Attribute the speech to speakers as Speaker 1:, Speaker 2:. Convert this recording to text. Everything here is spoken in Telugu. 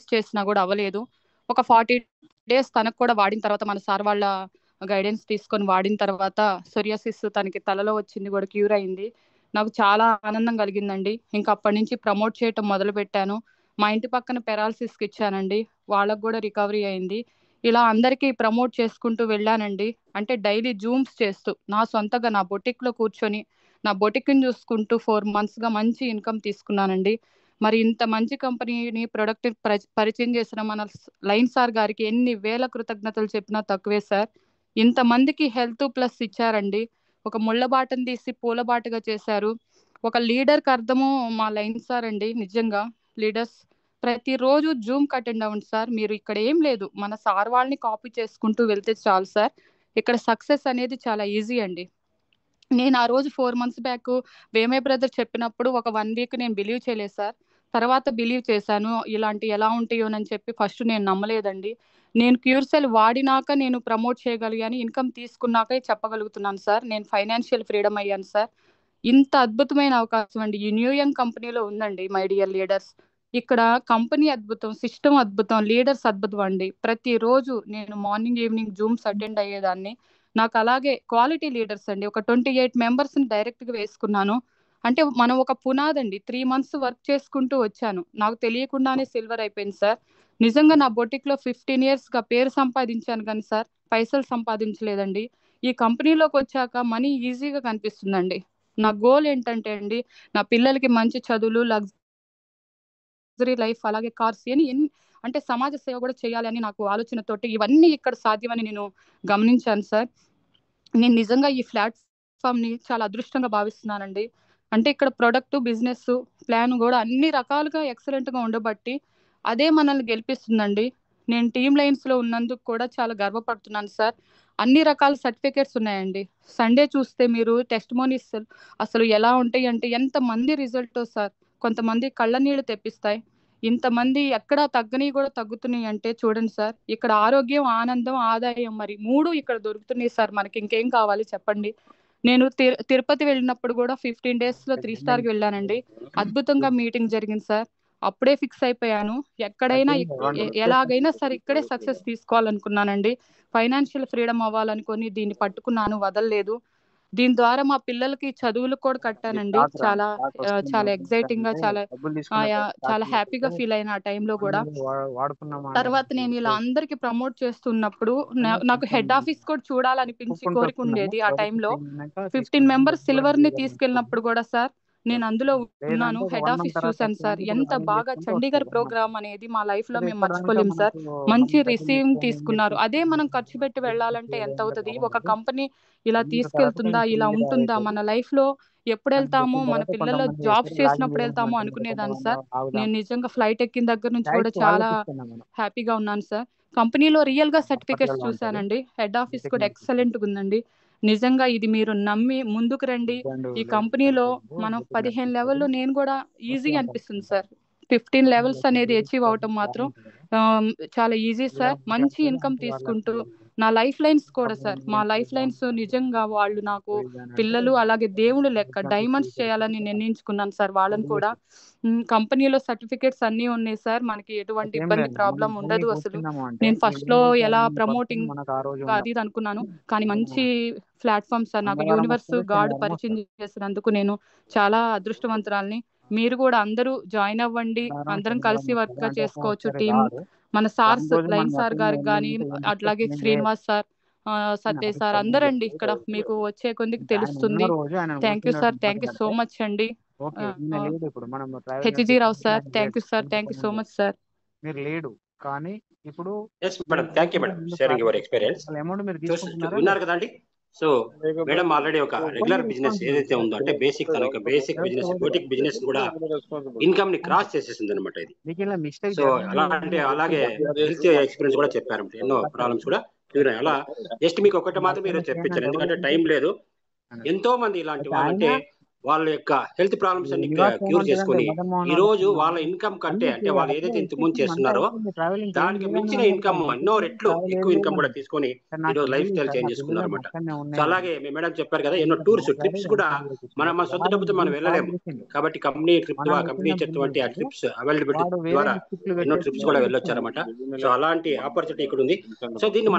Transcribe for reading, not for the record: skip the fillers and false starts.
Speaker 1: టెస్ట్ చేసినా కూడా అవ్వలేదు. ఒక 40 days తనకు కూడా వాడిన తర్వాత మన సార్ వాళ్ళ గైడెన్స్ తీసుకొని వాడిన తర్వాత సోరియాసిస్ తనకి తలలో వచ్చింది కూడా క్యూర్ అయింది. నాకు చాలా ఆనందం కలిగిందండి. ఇంకా అప్పటి నుంచి ప్రమోట్ చేయటం మొదలు పెట్టాను. మా ఇంటి పక్కన పెరాలసిస్కి ఇచ్చానండి, వాళ్ళకు కూడా రికవరీ అయింది. ఇలా అందరికీ ప్రమోట్ చేసుకుంటూ వెళ్ళానండి. అంటే డైలీ జూమ్స్ చేస్తూ నా సొంతగా నా బొటిక్లో కూర్చొని నా బొటిక్ని చూసుకుంటూ 4 monthsగా మంచి ఇన్కమ్ తీసుకున్నానండి. మరి ఇంత మంచి కంపెనీని ప్రొడక్ట్ పరిచయం చేసిన మన లైన్ సార్ గారికి ఎన్ని వేల కృతజ్ఞతలు చెప్పినా తక్కువే సార్. ఇంతమందికి హెల్త్ ప్లస్ ఇచ్చారండి. ఒక ముళ్ళబాటను తీసి పూలబాటగా చేశారు. ఒక లీడర్కి అర్థము మా లైన్ సార్ అండి. నిజంగా లీడర్స్ ప్రతిరోజు జూమ్ అటెండ్ అవ్వండి సార్. మీరు ఇక్కడ ఏం లేదు, మన సార్ వాళ్ళని కాపీ చేసుకుంటూ వెళ్తే చాలు సార్. ఇక్కడ సక్సెస్ అనేది చాలా ఈజీ అండి. నేను ఆ రోజు 4 months బ్యాక్ వేమే బ్రదర్ చెప్పినప్పుడు ఒక 1 week నేను బిలీవ్ చేయలేదు సార్. తర్వాత బిలీవ్ చేశాను. ఇలాంటి ఎలా ఉంటాయోనని చెప్పి ఫస్ట్ నేను నమ్మలేదండి. నేను క్యూర్సెల్ వాడినాక నేను ప్రమోట్ చేయగలిగాను, ఇన్కమ్ తీసుకున్నాకే చెప్పగలుగుతున్నాను సార్. నేను ఫైనాన్షియల్ ఫ్రీడమ్ అయ్యాను సార్. ఇంత అద్భుతమైన అవకాశం అండి ఈ న్యూయంగ్ కంపెనీలో ఉందండి మై డియర్ లీడర్స్. ఇక్కడ కంపెనీ అద్భుతం, సిస్టమ్ అద్భుతం, లీడర్స్ అద్భుతం అండి. ప్రతిరోజు నేను మార్నింగ్ ఈవినింగ్ జూమ్స్ అటెండ్ అయ్యేదాన్ని. నాకు అలాగే క్వాలిటీ లీడర్స్ అండి. ఒక 28 members డైరెక్ట్గా వేసుకున్నాను. అంటే మనం ఒక పునాదండి. 3 months వర్క్ చేసుకుంటూ వచ్చాను. నాకు తెలియకుండానే సిల్వర్ అయిపోయింది సార్. నిజంగా నా బొటిక్లో 15 yearsగా పేరు సంపాదించాను కానీ సార్ పైసలు సంపాదించలేదండి. ఈ కంపెనీలోకి వచ్చాక మనీ ఈజీగా కనిపిస్తుందండి. నా గోల్ ఏంటంటే అండి, నా పిల్లలకి మంచి చదువులు, లగ్జరీ లైఫ్, అలాగే కార్స్ అంటే సమాజ సేవ కూడా చేయాలని నాకు ఆలోచనతోటి ఇవన్నీ ఇక్కడ సాధ్యమని నేను గమనించాను సార్. నేను నిజంగా ఈ ప్లాట్ఫామ్ని చాలా అదృష్టంగా భావిస్తున్నానండి. అంటే ఇక్కడ ప్రొడక్ట్, బిజినెస్ ప్లాన్ కూడా అన్ని రకాలుగా ఎక్సలెంట్గా ఉండబట్టి అదే మనల్ని గెలిపిస్తుందండి. నేను టీమ్ లైన్స్లో ఉన్నందుకు కూడా చాలా గర్వపడుతున్నాను సార్. అన్ని రకాల సర్టిఫికేట్స్ ఉన్నాయండి. సండే చూస్తే మీరు టెస్టిమోనీస్ అసలు ఎలా ఉంటాయి అంటే ఎంతమంది రిజల్ట్ సార్. కొంతమంది కళ్ళ నీళ్ళు తెప్పిస్తాయి. ఇంతమంది ఎక్కడా తగ్గని కూడా తగ్గుతున్నాయి అంటే చూడండి సార్. ఇక్కడ ఆరోగ్యం, ఆనందం, ఆదాయం మరి 3 ఇక్కడ దొరుకుతున్నాయి సార్. మనకి ఇంకేం కావాలి చెప్పండి. నేను తిరుపతి వెళ్ళినప్పుడు కూడా 15 daysలో 3 starకి వెళ్ళానండి. అద్భుతంగా మీటింగ్ జరిగింది సార్. అప్పుడే ఫిక్స్ అయిపోయాను. ఎక్కడైనా ఎలాగైనా సరే ఇక్కడే సక్సెస్ తీసుకోవాలనుకున్నానండి. ఫైనాన్షియల్ ఫ్రీడమ్ అవ్వాలనుకొని దీన్ని పట్టుకున్నాను, వదలలేదు. దీని ద్వారా మా పిల్లలకి చదువులు కూడా కట్టానండి. చాలా చాలా ఎగ్జైటింగ్గా, చాలా హ్యాపీగా ఫీల్ అయిన ఆ టైంలో కూడా. తర్వాత నేను ఇలా అందరికి ప్రమోట్ చేస్తున్నప్పుడు నాకు హెడ్ ఆఫీస్ కూడా చూడాలనిపించి కోరిక ఉండేది. ఆ టైంలో 15 members సిల్వర్ని తీసుకెళ్ళినప్పుడు కూడా సార్ నేను అందులో ఉన్నాను. హెడ్ ఆఫీస్ చూశాను సార్. ఎంత బాగా చండీగఢ్ ప్రోగ్రామ్ అనేది మా లైఫ్లో మేము మర్చిపోలేము సార్. మంచి రిసీవింగ్ తీసుకున్నారు. అదే మనం ఖర్చు పెట్టి వెళ్ళాలంటే ఎంత అవుతుంది? ఒక కంపెనీ ఇలా తీసుకెళ్తుందా, ఇలా ఉంటుందా? మన లైఫ్లో ఎప్పుడు వెళ్తామో, మన పిల్లల జాబ్స్ చేసినప్పుడు వెళ్తామో అనుకునేదాన్ని సార్. నేను నిజంగా ఫ్లైట్ ఎక్కిన దగ్గర నుంచి కూడా చాలా హ్యాపీగా ఉన్నాను సార్. కంపెనీలో రియల్గా సర్టిఫికేట్స్ చూశానండి. హెడ్ ఆఫీస్ కూడా ఎక్సలెంట్గా ఉందండి. నిజంగా ఇది మీరు నమ్మి ముందుకు రండి. ఈ కంపెనీలో మనం 15 లెవెల్లో నేను కూడా ఈజీగా అనిపిస్తుంది సార్. 15 levels అనేది అచీవ్ అవటం మాత్రం చాలా ఈజీ సార్. మంచి ఇన్కమ్ తీసుకుంటూ నా లైఫ్ లైన్స్ కూడా సార్, మా లైఫ్ లైన్స్ నిజంగా వాళ్ళు నాకు పిల్లలు, అలాగే దేవుడు లెక్క డైమండ్స్ చేయాలని నిర్ణయించుకున్నాను సార్. వాళ్ళని కూడా కంపెనీలో సర్టిఫికేట్స్ అన్నీ ఉన్నాయి సార్. మనకి ఎటువంటి ఇబ్బంది, ప్రాబ్లం ఉండదు అసలు. నేను ఫస్ట్లో ఎలా ప్రమోటింగ్ అది ఇది అనుకున్నాను, కానీ మంచి ప్లాట్ఫామ్ సార్. నాకు యూనివర్స్ గాడ్ పరిచయం చేసినందుకు నేను చాలా అదృష్టవంతురాల్ని. మీరు కూడా అందరూ జాయిన్ అవ్వండి. అందరం కలిసి వర్క్ గా చేసుకోవచ్చు. టీమ్ మన సార్స్, లైన్ సార్ గారికి కానీ, అట్లాగే శ్రీనివాస్ సార్, సత్య సార్, అందరండి. ఇక్కడ మీకు వచ్చే కొద్దికి తెలుస్తుంది. Thank you sir, thank you so much అండి. HG Rao sir, thank you sir, thank you so much sir.
Speaker 2: మీరు లేడు కానీ ఇప్పుడు
Speaker 3: thank you madam sharing your experience. విన్నారు కదండి. సో మేడం ఆల్రెడీ ఒక రెగ్యులర్ బిజినెస్ ఏదైతే ఉందో అంటే బేసిక్ తన యొక్క బేసిక్ బిజినెస్, బోటిక్ బిజినెస్ కూడా ఇన్కమ్ ని క్రాస్ చేసేసింది అనమాట ఇది. సో అలాగే హెల్త్ ఎక్స్పీరియన్స్ కూడా చెప్పారు. ఎన్నో ప్రాబ్లమ్స్ కూడా క్లియర్ అలా జస్ట్ మీకు ఒకటి మాత్రం మీరు చెప్పించారు, ఎందుకంటే టైం లేదు. ఎంతో మంది ఇలాంటి వాళ్ళంటే వాళ్ళ యొక్క హెల్త్ ప్రాబ్లమ్స్ అన్ని క్యూర్ చేసుకొని ఈ రోజు వాళ్ళ ఇన్కమ్ కంటే అంటే వాళ్ళు ఏదైతే ఇంతకుముందు చేస్తున్నారో దానికి మించిన ఇన్కమ్ ఎన్నో రెట్లు ఎక్కువ ఇన్కమ్ కూడా తీసుకొని ఈ రోజు లైఫ్ స్టైల్ చేంజ్ చేసుకున్నారు అనమాట. సో అలాగే మీ మేడం చెప్పారు కదా, ఎన్నో టూర్స్ ట్రిప్స్ కూడా మన సొంత డబ్బుతో మనం వెళ్ళలేము కాబట్టి కంపెనీ ట్రిప్ కంపెనీ ఇచ్చేటువంటి ఆ ట్రిప్స్ అవైలబిలిటీ ద్వారా ఎన్నో ట్రిప్స్ కూడా వెళ్ళొచ్చారన్నమాట. సో అలాంటి ఆపర్చునిటీ ఇక్కడ ఉంది. సో దీన్ని మనం